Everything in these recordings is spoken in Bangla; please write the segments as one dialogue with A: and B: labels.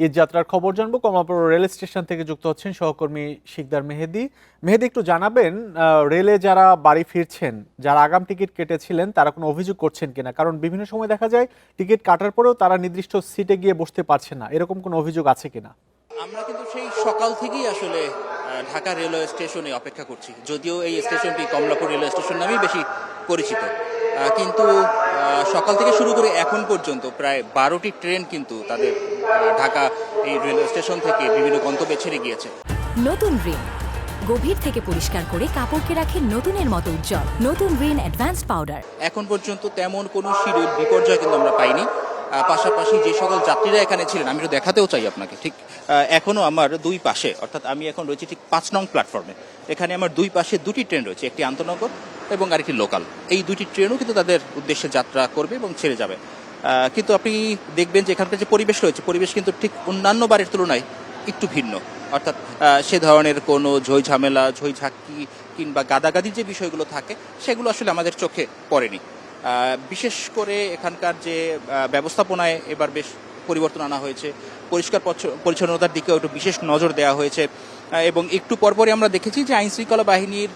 A: ঈদ যাত্রার খবর জানবো। কমলাপুর রেল স্টেশন থেকে যুক্ত হচ্ছেন সহকর্মী শিকদার মেহেদী। মেহেদী, একটু জানাবেন রেলে যারা বাড়ি ফিরছেন, যারা আগাম টিকিট কেটেছিলেন, তারা কোনো অভিযোগ করছেন কিনা? কারণ বিভিন্ন সময় দেখা যায় টিকিট কাটার পরেও তারা নির্দিষ্ট সিটে গিয়ে বসতে পারছে না, এরকম কোনো অভিযোগ আছে কিনা?
B: আমরা কিন্তু সেই সকাল থেকেই আসলে ঢাকা রেলওয়ে স্টেশনে অপেক্ষা করছি। যদিও এই স্টেশনটি কমলাপুর রেলওয়ে স্টেশন নামেই বেশি পরিচিত, কিন্তু সকাল থেকে শুরু করে এখন পর্যন্ত প্রায় 12টি ট্রেন কিন্তু তাদের ঢাকা এই রেলওয়ে স্টেশন থেকে বিভিন্ন গন্তব্যে ছেড়ে গিয়েছে।
C: নতুন রিন গভীর থেকে পরিষ্কার করে কাপড়কে রাখে নতুনের মতো উজ্জ্বল। নতুন রিন অ্যাডভান্সড পাউডার।
B: এখন পর্যন্ত তেমন কোনো শিডিউল বিপর্যয় কিন্তু আমরা পাইনি। পাশাপাশি যে সকল যাত্রীরা এখানে ছিলেন, আমি একটু দেখাতেও চাই আপনাকে। ঠিক এখনো আমার দুই পাশে, অর্থাৎ আমি এখন রয়েছি ঠিক 5 নং প্ল্যাটফর্মে। এখানে আমার দুই পাশে দুটি ট্রেন রয়েছে, একটি আন্তনগর এবং আরেকটি লোকাল। এই দুটি ট্রেনও কিন্তু তাদের উদ্দেশ্যে যাত্রা করবে এবং ছেড়ে যাবে। কিন্তু আপনি দেখবেন যে এখানকার যে পরিবেশ রয়েছে, পরিবেশ কিন্তু ঠিক অন্যান্য বারের তুলনায় একটু ভিন্ন। অর্থাৎ সে ধরনের কোনো ঝই ঝামেলা, ঝই ঝাঁকি কিংবা গাদাগাদির যে বিষয়গুলো থাকে, সেগুলো আসলে আমাদের চোখে পড়েনি। বিশেষ করে এখানকার যে ব্যবস্থাপনায় এবার বেশ পরিবর্তন আনা হয়েছে। পরিষ্কার পরিচ্ছন্নতার দিকেও একটু বিশেষ নজর দেওয়া হয়েছে এবং একটু পরপরই আমরা দেখেছি যে আইনশৃঙ্খলা বাহিনীর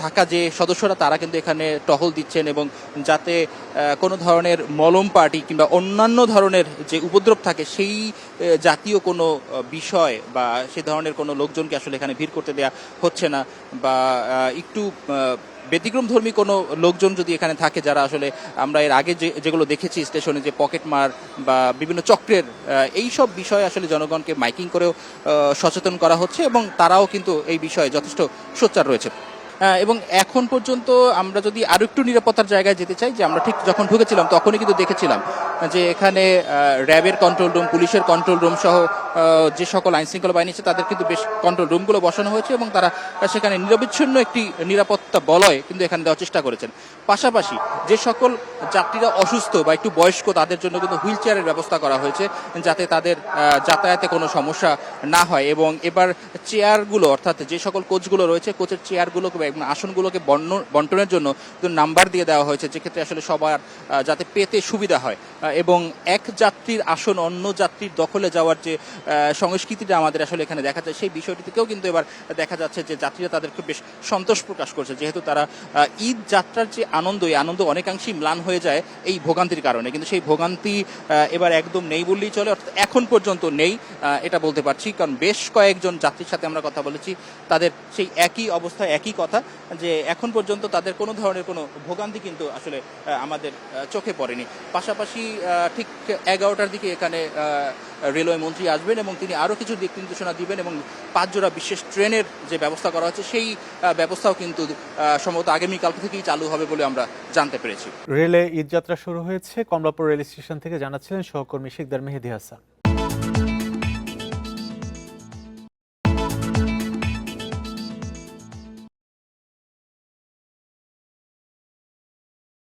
B: থাকা যে সদস্যরা, তারা কিন্তু এখানে টহল দিচ্ছেন এবং যাতে কোনো ধরনের মলম পার্টি কিংবা অন্যান্য ধরনের যে উপদ্রব থাকে, সেই জাতীয় কোনো বিষয় বা সে ধরনের কোনো লোকজনকে আসলে এখানে ভিড় করতে দেয়া হচ্ছে না। বা একটু ব্যতিক্রমধর্মী কোনো লোকজন যদি এখানে থাকে, যারা আসলে আমরা এর আগে যেগুলো দেখেছি স্টেশনে, যে পকেটমার বা বিভিন্ন চক্রের, এই সব বিষয়ে আসলে জনগণকে মাইকিং করেও সচেতন করা হচ্ছে এবং তারাও কিন্তু এই বিষয়ে যথেষ্ট সোচ্চার রয়েছে। এবং এখন পর্যন্ত আমরা যদি আরো একটু নিরাপত্তার জায়গায় যেতে চাই, যে আমরা ঠিক যখন ঢুকেছিলাম তখনই কিন্তু দেখেছিলাম যে এখানে র্যাবের কন্ট্রোল রুম, পুলিশের কন্ট্রোল রুম সহ যে সকল আইনশৃঙ্খলা বাহিনী আছে, তাদের কিন্তু বেশ কন্ট্রোল রুমগুলো বসানো হয়েছে এবং তারা সেখানে নিরবিচ্ছিন্ন একটি নিরাপত্তা বলয় কিন্তু এখানে দেওয়ার চেষ্টা করেছেন। পাশাপাশি যে সকল যাত্রীরা অসুস্থ বা একটু বয়স্ক, তাদের জন্য কিন্তু হুইল চেয়ারের ব্যবস্থা করা হয়েছে, যাতে তাদের যাতায়াতে কোনো সমস্যা না হয়। এবং এবার চেয়ারগুলো, অর্থাৎ যে সকল কোচগুলো রয়েছে, কোচের চেয়ারগুলোকে এবং আসনগুলোকে বন্টনের জন্য নাম্বার দিয়ে দেওয়া হয়েছে, যেক্ষেত্রে আসলে সবার যাতে পেতে সুবিধা হয়। এবং এক যাত্রীর আসন অন্য যাত্রীর দখলে যাওয়ার যে সংস্কৃতিটা আমাদের আসলে এখানে দেখা যায়, সেই বিষয়টি থেকেও কিন্তু এবার দেখা যাচ্ছে যে যাত্রীরা তাদের খুব বেশ সন্তোষ প্রকাশ করছে, যেহেতু তারা ঈদ যাত্রার যে আনন্দ, এই আনন্দ অনেকাংশেই ম্লান হয়ে যায় এই ভোগান্তির কারণে। কিন্তু সেই ভোগান্তি এবার একদম নেই বললেই চলে, অর্থাৎ এখন পর্যন্ত নেই এটা বলতে পারছি। কারণ বেশ কয়েকজন যাত্রীর সাথে আমরা কথা বলেছি, তাদের সেই একই অবস্থা, একই কথা, যে এখন পর্যন্ত তাদের কোনো ধরনের কোনো ভোগান্তি কিন্তু আসলে আমাদের চোখে পড়েনি। পাশাপাশি ঠিক 11টার দিকে এখানে রেলওয়ে মন্ত্রী আসবেন এবং তিনি আরও কিছু দিক নির্দেশনা দিবেন এবং 5 জোড়া বিশেষ ট্রেনের যে ব্যবস্থা করা হচ্ছে, সেই ব্যবস্থাও কিন্তু সম্ভবত আগামীকাল থেকেই চালু হবে বলে আমরা জানতে পেরেছি।
A: রেলে ঈদ যাত্রা শুরু হয়েছে। কমলাপুর রেল স্টেশন থেকে জানাচ্ছিলেন সহকর্মী শিকদার মেহেদী হাসান।